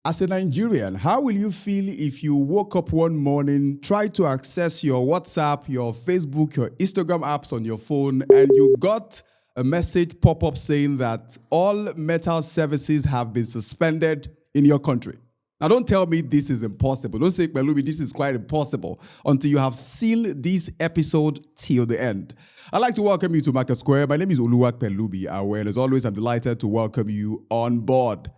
As a Nigerian, how will you feel if you woke up one morning, try to access your WhatsApp, your Facebook, your Instagram apps on your phone, and you got a message pop up saying that all metal services have been suspended in your country? Now, don't tell me this is impossible. Don't say, Belubi, this is quite impossible until you have seen this episode till the end. I'd like to welcome you to MarketSquare. My name is Oluwak Pelubi. Well, as always, I'm delighted to welcome you on board.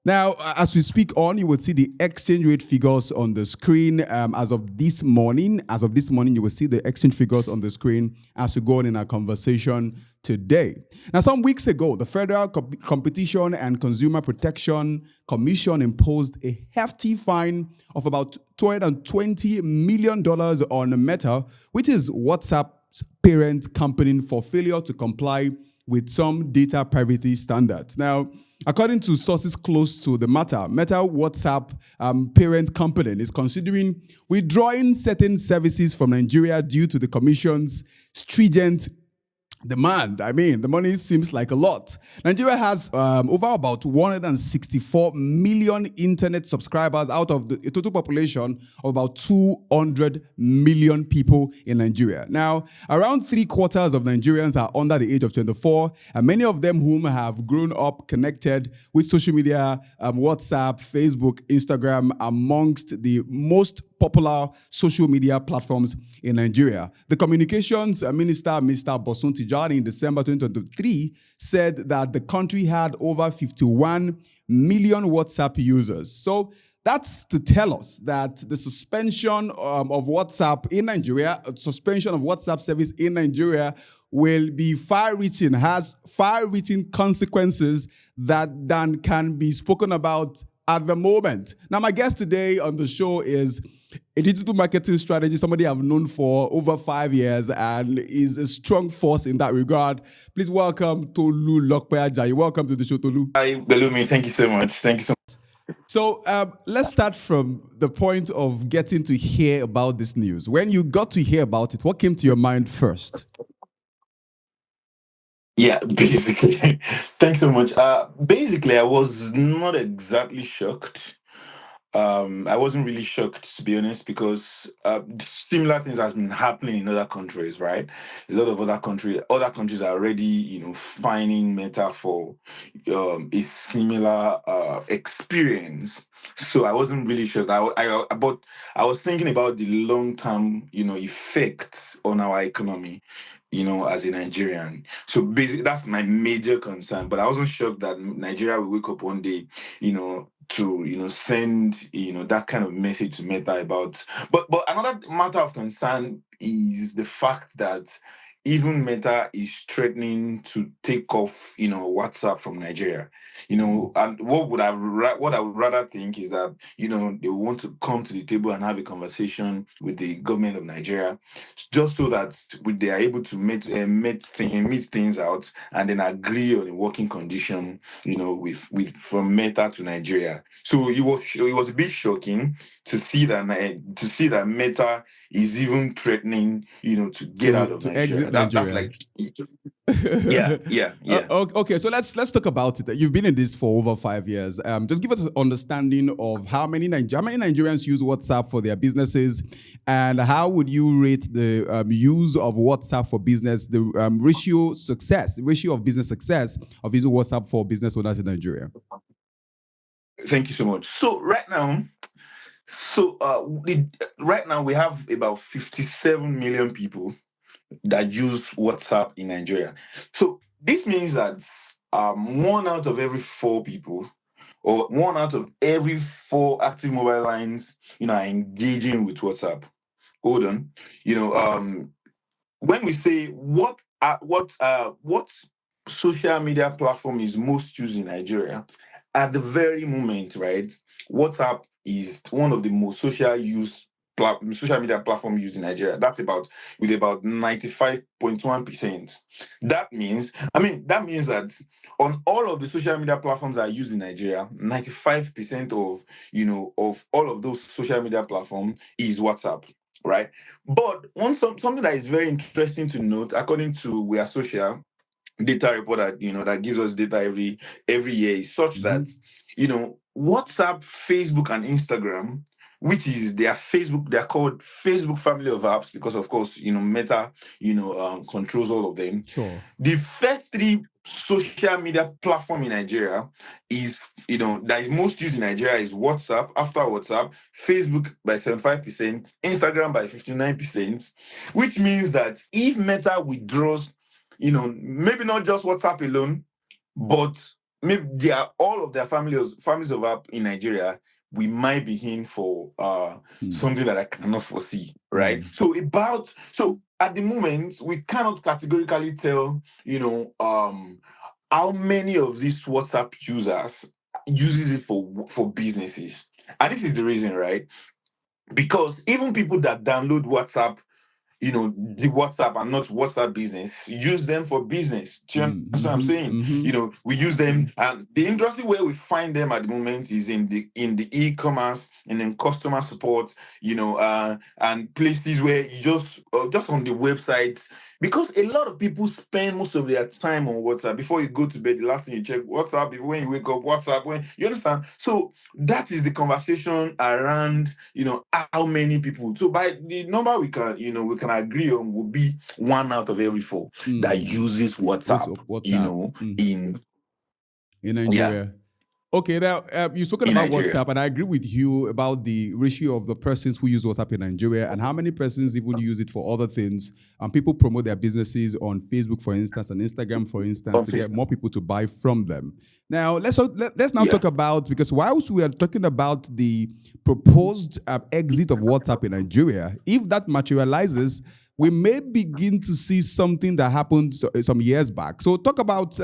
Now, as we speak on, you will see the exchange rate figures on the screen as of this morning. As of this morning, you will see the exchange figures on the screen as we go on in our conversation today. Now, some weeks ago, the Federal Competition and Consumer Protection Commission imposed a hefty fine of about $220 million on Meta, which is WhatsApp's parent company, for failure to comply with some data privacy standards. Now, according to sources close to the matter, Meta WhatsApp parent company is considering withdrawing certain services from Nigeria due to the Commission's stringent demand. I mean, the money seems like a lot. Nigeria has over about 164 million internet subscribers out of the total population of about 200 million people in Nigeria. Now, around 3/4 of Nigerians are under the age of 24, and many of them whom have grown up connected with social media, WhatsApp, Facebook, Instagram, amongst the most popular social media platforms in Nigeria. The communications minister, Mr. Bosun Tijani, in December 2023, said that the country had over 51 million WhatsApp users. So that's to tell us that the suspension of WhatsApp in Nigeria, suspension of WhatsApp service in Nigeria, will be far-reaching, has far-reaching consequences that then can be spoken about at the moment. Now, my guest today on the show is a digital marketing strategist, somebody I've known for over 5 years and is a strong force in that regard. Please welcome Tolulope Ajayi. Welcome to the show, Tolu. Hi, Belumi. Thank you so much. Thank you so much. So let's start from the point of getting to hear about this news. When you got to hear about it, what came to your mind first? Yeah, basically. Thanks so much. Basically, I was not exactly shocked. I wasn't really shocked, to be honest, because similar things has been happening in other countries, right? A lot of other countries are already, finding Meta for a similar experience. So I wasn't really shocked. But I was thinking about the long term, effects on our economy, as a Nigerian. So basically, that's my major concern. But I wasn't shocked that Nigeria will wake up one day, to send that kind of message to Meta about. But another matter of concern is the fact that even Meta is threatening to take off WhatsApp from Nigeria. And what I would rather think is that they want to come to the table and have a conversation with the government of Nigeria, just so that they are able to meet things out and then agree on a working condition, with from Meta to Nigeria. So it was a bit shocking to see that Meta is even threatening, to get out of To Nigeria. exit That's Nigeria. like, yeah. Okay, so let's talk about it. You've been in this for over 5 years. Just give us an understanding of how many Nigerians use WhatsApp for their businesses, and how would you rate the use of WhatsApp for business, the ratio of business success of using WhatsApp for business owners in Nigeria? Thank you so much. Right now we have about 57 million people that use WhatsApp in Nigeria. So this means that 1 out of every 4 people, or 1 out of every 4 active mobile lines, are engaging with WhatsApp. Hold on. When we say what social media platform is most used in Nigeria, at the very moment, right? WhatsApp is one of the most social media platform used in Nigeria. That's about 95.1%. That means that on all of the social media platforms that are used in Nigeria, 95% of all of those social media platforms is WhatsApp, right? But something that is very interesting to note, according to We Are Social data report that gives us data every year, is such that WhatsApp, Facebook, and Instagram, which is their Facebook, they're called Facebook family of apps because, of course, Meta, controls all of them. Sure. The first three social media platform in Nigeria is, that is most used in Nigeria is WhatsApp. After WhatsApp, Facebook by 75%, Instagram by 59%, which means that if Meta withdraws, maybe not just WhatsApp alone, but maybe they are all of their families of app in Nigeria, we might be in for Mm. something that I cannot foresee, right? Mm. So at the moment, we cannot categorically tell, how many of these WhatsApp users uses it for businesses. And this is the reason, right? Because even people that download WhatsApp, the WhatsApp and not WhatsApp business, use them for business. Do you Mm. understand what I'm Mm-hmm. saying? Mm-hmm. We use them, and the industry where we find them at the moment is in the e-commerce and in customer support, and places where you just on the website, because a lot of people spend most of their time on WhatsApp. Before you go to bed, the last thing you check WhatsApp. When you wake up, WhatsApp. When you understand, so that is the conversation around how many people. So by the number we can agree on will be one out of every four that Mm. uses Use WhatsApp. of WhatsApp. Mm. In In yeah, Nigeria. Okay, now you've spoken in about Nigeria. WhatsApp, and I agree with you about the ratio of the persons who use WhatsApp in Nigeria and how many persons even use it for other things. And people promote their businesses on Facebook, for instance, and Instagram, for instance, to Okay. get more people to buy from them. Now, let's now Yeah. talk about, because whilst we are talking about the proposed exit of WhatsApp in Nigeria, if that materializes, we may begin to see something that happened some years back. So let's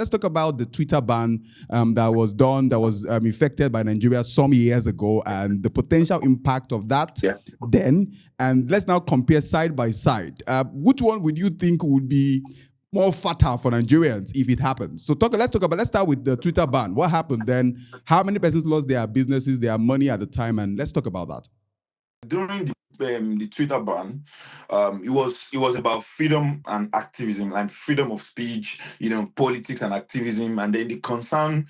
talk about the Twitter ban that was done, that was effected by Nigeria some years ago, and the potential impact of that Yeah. then. And let's now compare side by side. Which one would you think would be more fatal for Nigerians if it happens? So let's start with the Twitter ban. What happened then? How many persons lost their businesses, their money at the time? And let's talk about that. During the Twitter ban, it was about freedom and activism, like freedom of speech, politics and activism, and then the concern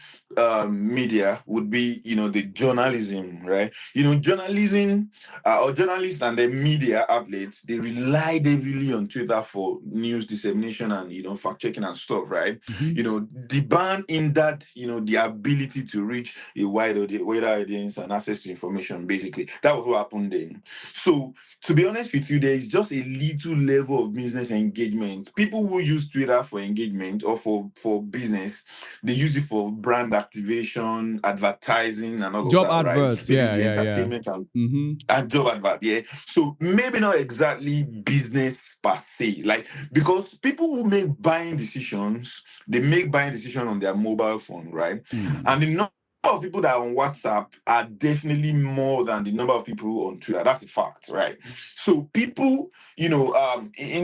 media would be the journalism, right? Journalism, or journalists and the media outlets, they relied heavily on Twitter for news dissemination and fact checking and stuff, right? Mm-hmm. The ban in that the ability to reach a wider audience and access to information. Basically, that was what happened then. So, to be honest with you, there is just a little level of business engagement. People who use Twitter for engagement or for business, they use it for brand activation, advertising, and all of Job that, right? adverts, Maybe yeah, the yeah, yeah. entertainment Mm-hmm. and job advert, yeah. So maybe not exactly business per se, like, because people who make buying decisions, they make buying decisions on their mobile phone, right? Mm. And the number of people that are on WhatsApp are definitely more than the number of people on Twitter. That's a fact, right? So people, in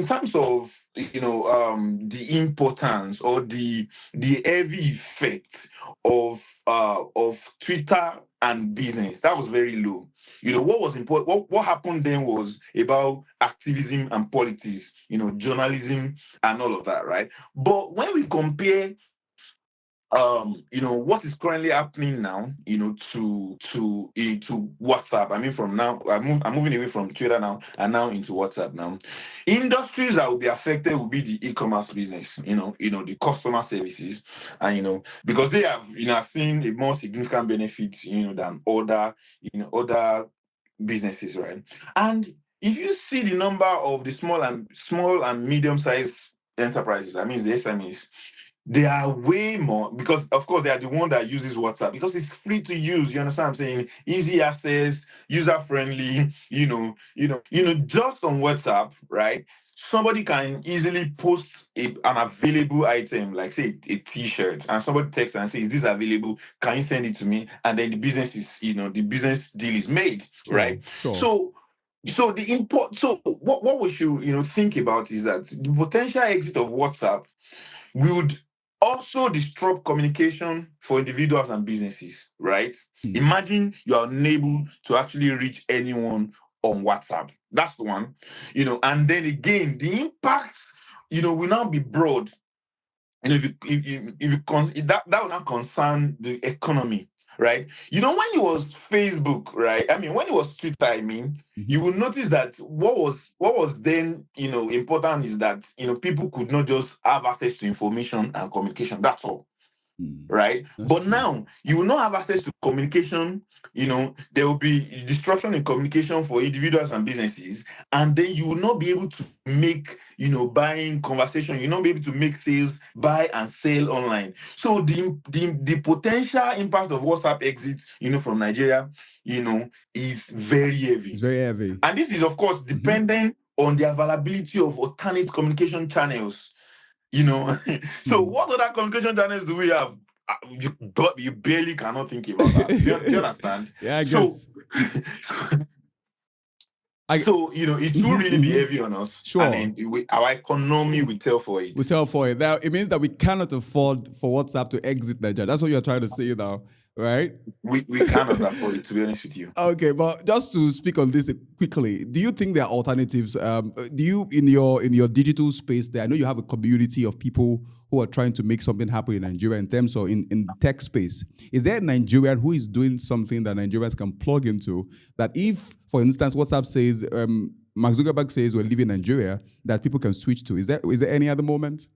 terms of the importance or the heavy effect of Twitter and business, that was very low. What was important, what happened then was about activism and politics, journalism and all of that, right? But when we compare what is currently happening now, to WhatsApp. I mean, from now, I'm moving away from Twitter now and now into WhatsApp now. Industries that will be affected will be the e-commerce business, the customer services, and because they have seen a more significant benefit, than other businesses, right? And if you see the number of the small and medium-sized enterprises, I mean the SMEs, they are way more, because of course they are the one that uses WhatsApp because it's free to use. You understand what I'm saying? Easy access, user friendly. Just on WhatsApp, right? Somebody can easily post an available item, like say a T-shirt, and somebody texts and says, "Is this available? Can you send it to me?" And then the business deal is made, Sure, right? sure. So the import. So what we should think about is that the potential exit of WhatsApp would also disrupt communication for individuals and businesses, right? Mm. Imagine you are unable to actually reach anyone on WhatsApp. That's the one, and then again, the impact, will now be broad. If that will not concern the economy. right? When it was Facebook, right? I mean, when it was Twitter, I mean, you Mhm. will notice that what was then, important is that people could not just have access to information and communication. That's all, Mm. right? That's But true. now you will not have access to communication. There will be disruption in communication for individuals and businesses, and then you will not be able to make, buying conversation. You'll not be able to make sales, buy and sell online. So the potential impact of WhatsApp exits, from Nigeria, is very It's heavy. very heavy. And this is, of course, Hmm. dependent on the availability of alternate communication channels. you know so Hmm. what other communication channels do we have? You barely cannot think about that. Do you understand? Yeah, I get. So I. it will Hmm. really be Hmm. heavy on us, and Sure. then our economy will tell for We it. tell for it. Now it means that we cannot afford for WhatsApp to exit Nigeria. That's what you're trying to say now, right? We cannot afford it, to be honest with you. Okay, but just to speak on this quickly, do you think there are alternatives? Do you in your digital space there? I know you have a community of people who are trying to make something happen in Nigeria in terms of in tech space. Is there a Nigerian who is doing something that Nigerians can plug into? That if, for instance, WhatsApp says Mark Zuckerberg says we're leaving Nigeria, that people can switch to. Is there any other moment?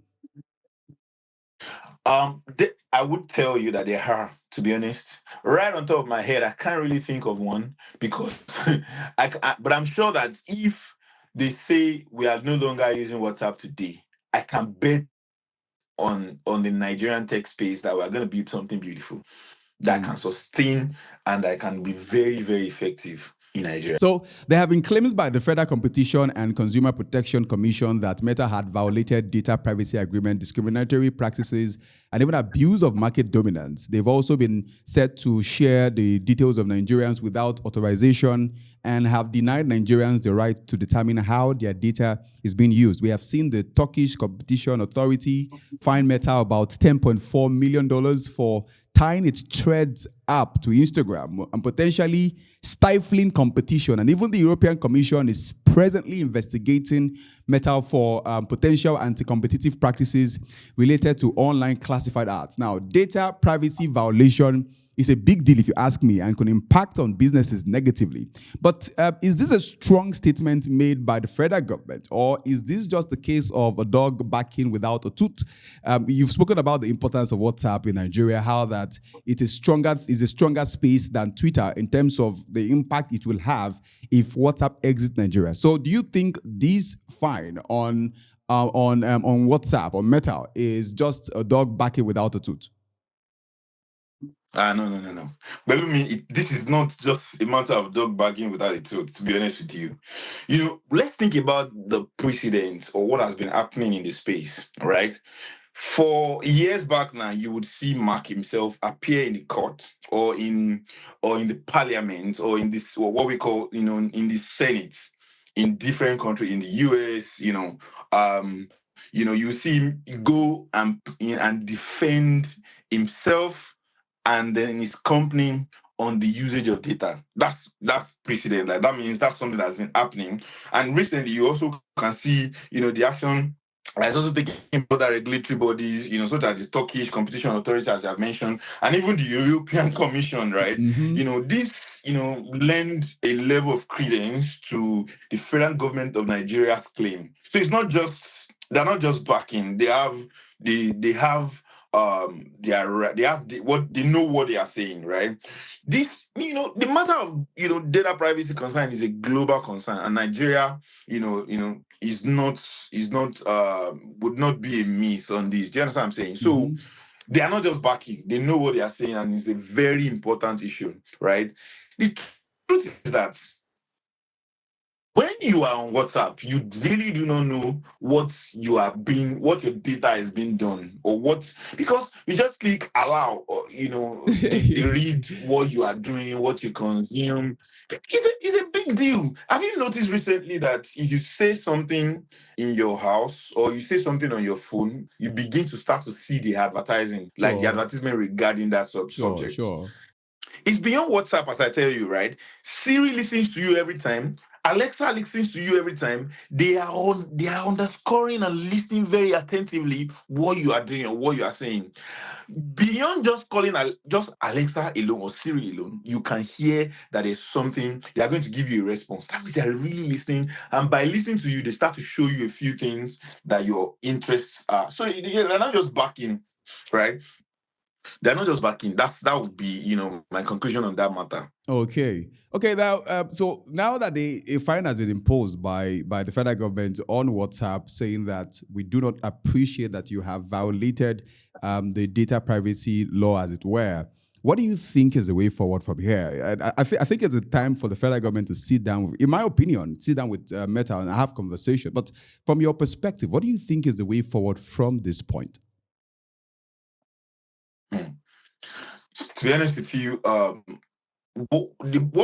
I would tell you that there are, to be honest. Right on top of my head, I can't really think of one because but I'm sure that if they say we are no longer using WhatsApp today, I can bet on the Nigerian tech space that we're going to build something beautiful that can sustain and that can be very, very effective in Nigeria. So there have been claims by the Federal Competition and Consumer Protection Commission that Meta had violated data privacy agreement, discriminatory practices, and even abuse of market dominance. They've also been said to share the details of Nigerians without authorization and have denied Nigerians the right to determine how their data is being used. We have seen the Turkish Competition Authority fine Meta about $10.4 million for tying its threads app to Instagram and potentially stifling competition. And even the European Commission is presently investigating Meta for potential anti-competitive practices related to online classified ads. Now, data privacy violation is a big deal if you ask me and can impact on businesses negatively. But is this a strong statement made by the federal government, or is this just a case of a dog barking without a tooth? You've spoken about the importance of WhatsApp in Nigeria, how that it is a stronger space than Twitter in terms of the impact it will have if WhatsApp exits Nigeria. So do you think this fine on WhatsApp or Meta is just a dog barking without a tooth? No, no, no, no. Believe me, this is not just a matter of dog barking without a tooth, to be honest with you. Let's think about the precedents or what has been happening in the space, right? For years back now, you would see Mark himself appear in the court or in the parliament or in this, or what we call, in the Senate in different countries in the US. You see him go and defend himself and then his company on the usage of data. That's precedent. Like that means that's something that's been happening. And recently, you also can see, the action that's also taking other regulatory bodies, such as the Turkish Competition Authority, as I've mentioned, and even the European Commission, right? Mm-hmm. This, lend a level of credence to the federal government of Nigeria's claim. So they're not just backing; they have what they know what they are saying, right? This, the matter of data privacy concern is a global concern, and Nigeria, is not would not be a miss on this. Do you understand what I'm saying? So Mm-hmm. they are not just backing; they know what they are saying, and it's a very important issue, right? The truth is that when you are on WhatsApp, you really do not know what your data is being done, or what, because you just click allow, or they read what you are doing, what you consume. It's a big deal. Have you noticed recently that if you say something in your house or you say something on your phone, you begin to start to see the advertising, like the Sure, advertisement regarding that sure, subject? sure. It's beyond WhatsApp, as I tell you, right? Siri listens to you every time. Alexa listens to you every time. They are underscoring and listening very attentively what you are doing or what you are saying. Beyond just calling just Alexa alone or Siri alone, you can hear that there's something. They are going to give you a response. That means they are really listening, and by listening to you, they start to show you a few things that your interests are. So they're not just backing, right? They're not just backing. That would be my conclusion on that matter. Okay. Okay. Now, so now that a fine has been imposed by the federal government on WhatsApp, saying that we do not appreciate that you have violated the data privacy law, as it were. What do you think is the way forward from here? I think it's a time for the federal government to sit down, in my opinion, sit down with Meta and have conversation. But from your perspective, what do you think is the way forward from this point? Hmm. To be honest with you, what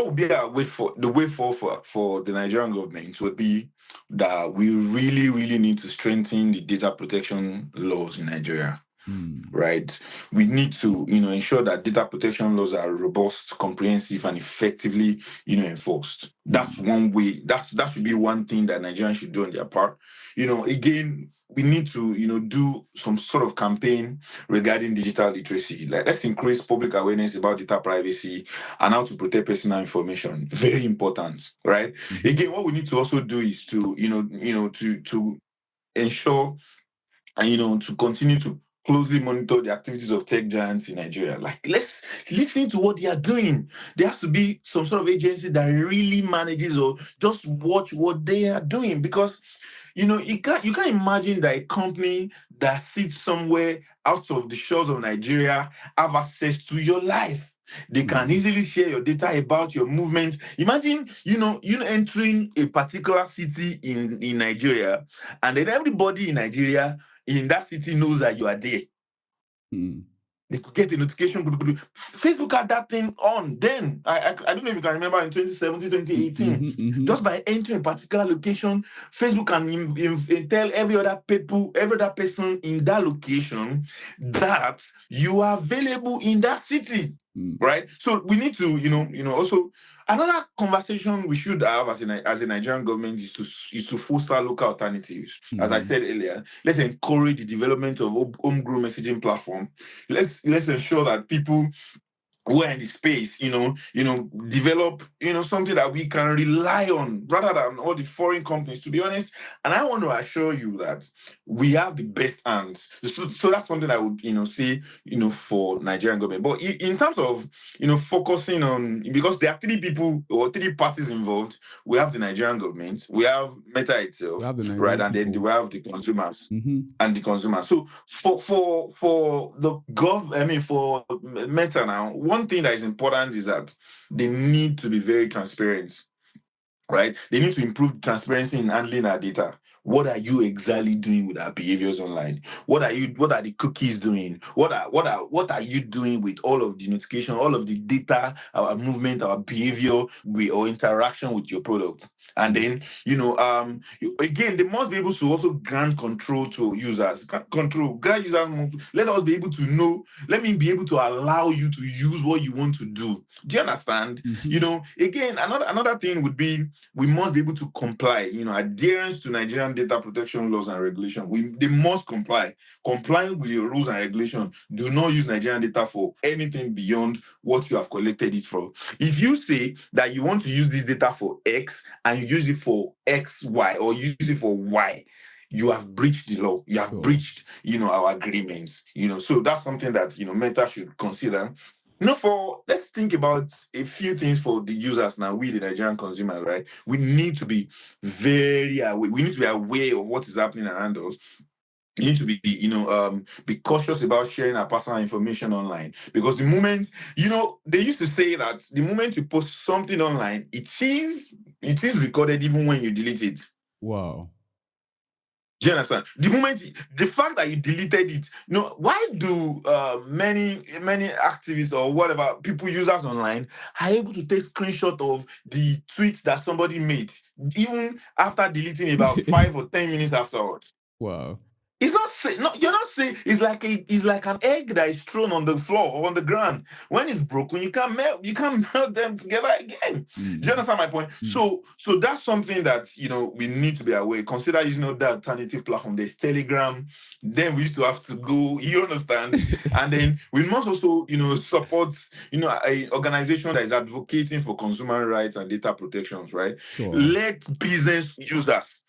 would be our way for the way forward for the Nigerian government would be that we really, really need to strengthen the data protection laws in Nigeria. Mm. Right? We need to, ensure that data protection laws are robust, comprehensive, and effectively, enforced. That's Mm. one way. That should be one thing that Nigerians should do on their part. Again, we need to, do some sort of campaign regarding digital literacy. Like, let's increase public awareness about data privacy and how to protect personal information. Very important, right? Mhm. Again, what we need to also do is to, to ensure and to continue to closely monitor the activities of tech giants in Nigeria. Like, let's listen to what they are doing. There has to be some sort of agency that really manages or just watch what they are doing, because you can't imagine that a company that sits somewhere out of the shores of Nigeria have access to your life. They can Mm. easily share your data about your movement. Imagine, you entering a particular city in Nigeria, and then everybody in Nigeria in that city knows that you are there. Mm. They could get a notification. Facebook had that thing on then. I don't know if you can remember in 2017, 2018. Mhm. Mhm. Just by entering a particular location, Facebook can tell every other person in that location that you are available in that city. Mm. Right? So we need to, also another conversation we should have as a Nigerian government is to foster local alternatives. As I Mm. said earlier, let's encourage the development of homegrown messaging platform. Let's ensure that people who are in the space, develop, something that we can rely on rather than all the foreign companies, to be honest. And I want to assure you that we have the best hands. So that's something I would, say, for Nigerian government. But in terms of, focusing on, because there are three people or three parties involved. We have the Nigerian government, we have Meta We itself, have the right? Nigerian And then people. we have the consumers Mhm. and the consumer. So for the for Meta now, one thing that is important is that they need to be very transparent, right? They need to improve transparency in handling our data. What are you exactly doing with our behaviors online? What are the cookies doing? What are you doing with all of the notification, all of the data, our movement, our behavior, or interaction with your product? And Mm. then, again, they must be able to also grant control to users. Grant users, let us be able to know, let me be able to allow you to use what you want to do. Do you understand? Mhm. Again, another thing would be we must be able to comply. Adherence to Nigerian data protection laws and regulation. They must comply. Complying with your rules and regulation. Do not use Nigerian data for anything beyond what you have collected it for. If you say that you want to use this data for X and you use it for X, Y, or use it for Y, you have breached the law. You have Sure. breached, our agreements. So that's something that Meta should consider. For let's think about a few things for the users now. We, the Nigerian consumers, right? We need to be very aware. We need to be aware of what is happening around us. You need to be, be cautious about sharing our personal information online, because the moment, they used to say that the moment you post something online, it is recorded even when you delete it. Wow. Do you understand? The fact that you deleted it, why do many activists or whatever people, users online, are able to take screenshot of the tweet that somebody made, even after deleting about 5 or 10 minutes afterwards? Wow. It's not say no, you're not saying it's like an egg that is thrown on the floor or on the ground. When it's broken, you can't melt them together again. Do you understand my point? So that's something that we need to be aware. Consider using other alternative platform. There's Telegram. Then we used to have to go, you understand? And then we must also, support, a organization that is advocating for consumer rights and data protections, right? Sure. Let business users,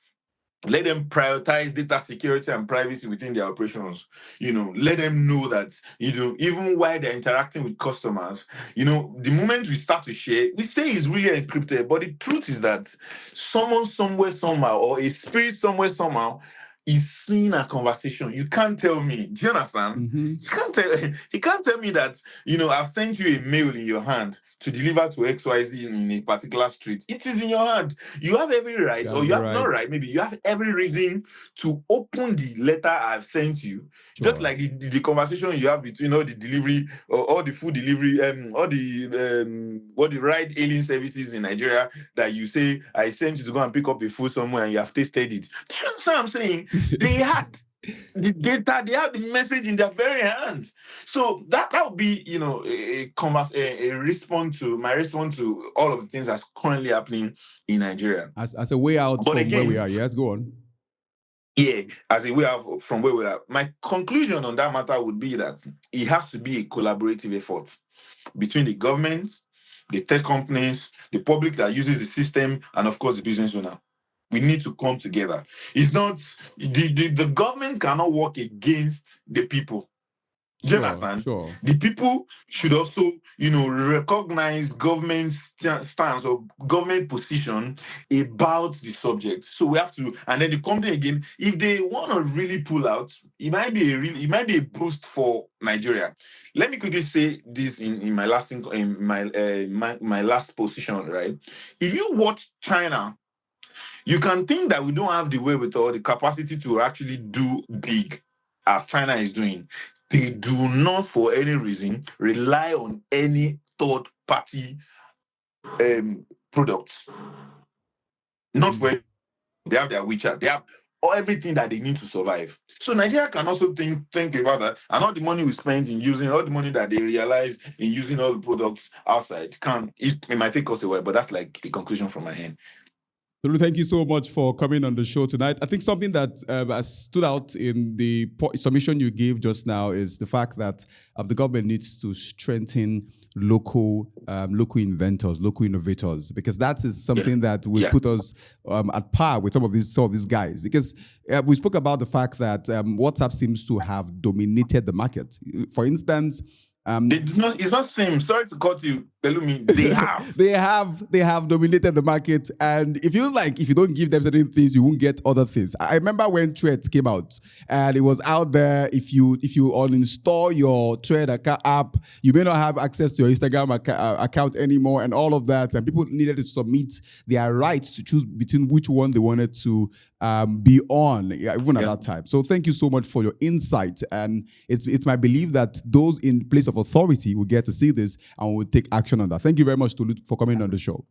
let them prioritize data security and privacy within their operations. Let them know that, even while they're interacting with customers, the moment we start to share, we say it's really encrypted, but the truth is that someone somewhere, somehow, or a spirit somewhere, somehow, is seeing a conversation. You can't tell me. Do you understand? You can't tell me that, I've sent you a mail in your hand to deliver to XYZ in a particular street. It is in your hand. You have every right, You or have you the have not right. right, maybe you have every reason to open the letter I've sent you. Just Sure. like the conversation you have between all the delivery or all the food delivery, all the ride hailing services in Nigeria, that you say I sent you to go and pick up a food somewhere and you have tasted it. Do you understand what I'm saying? They had the data, they have the message in their very hand. So that would be, a response to my response to all of the things that's currently happening in Nigeria. As a way out But from where we again, are. Yes, go on. yeah, as a way of from where we are. My conclusion on that matter would be that it has to be a collaborative effort between the government, the tech companies, the public that uses the system, and of course the business owner. We need to come together. It's not the government cannot work against the people. Do you Sure, understand? sure. The people should also, recognize government stance or government position about the subject. So we have to, and then the company again, if they want to really pull out, it might be a boost for Nigeria. Let me quickly say this in my last my last position, right? If you watch China, you can think that we don't have the wherewithal, the capacity to actually do big as China is doing. They do not, for any reason, rely on any third party products. Not for they have their WeChat, they have everything that they need to survive. So Nigeria can also think about that, and all the money we spend in using all the money that they realize in using all the products outside it might take us a while, but that's like the conclusion from my end. Tolu, thank you so much for coming on the show tonight. I think something that has stood out in the submission you gave just now is the fact that the government needs to strengthen local inventors, local innovators, because that is something that will put us at par with some of these guys. Because we spoke about the fact that WhatsApp seems to have dominated the market. For instance, they do not. It's not same. Sorry to cut you, Pelumi. They have dominated the market, and it feels like if you don't give them certain things, you won't get other things. I remember when Threads came out, and it was out there. If you uninstall your Thread app, you may not have access to your Instagram account anymore, and all of that. And people needed to submit their right to choose between which one they wanted to be on, even at that time. So thank you so much for your insight, and it's my belief that those in place of authority will get to see this and will take action on that. Thank you very much, Tolu, for coming on the show.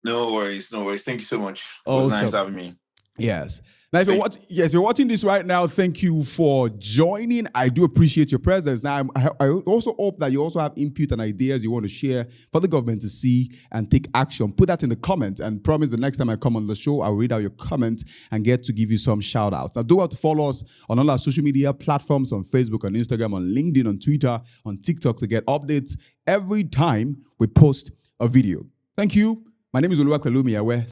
No worries. Thank you so much. It was nice having me. Yes. Now, if you're watching this right now, thank you for joining. I do appreciate your presence. Now, I also hope that you also have input and ideas you want to share for the government to see and take action. Put that in the comment, and promise the next time I come on the show, I'll read out your comment and get to give you some shout outs. Now, do have to follow us on all our social media platforms, on Facebook, on Instagram, on LinkedIn, on Twitter, on TikTok, to get updates every time we post a video. Thank you. My name is Tolulope Ajayi.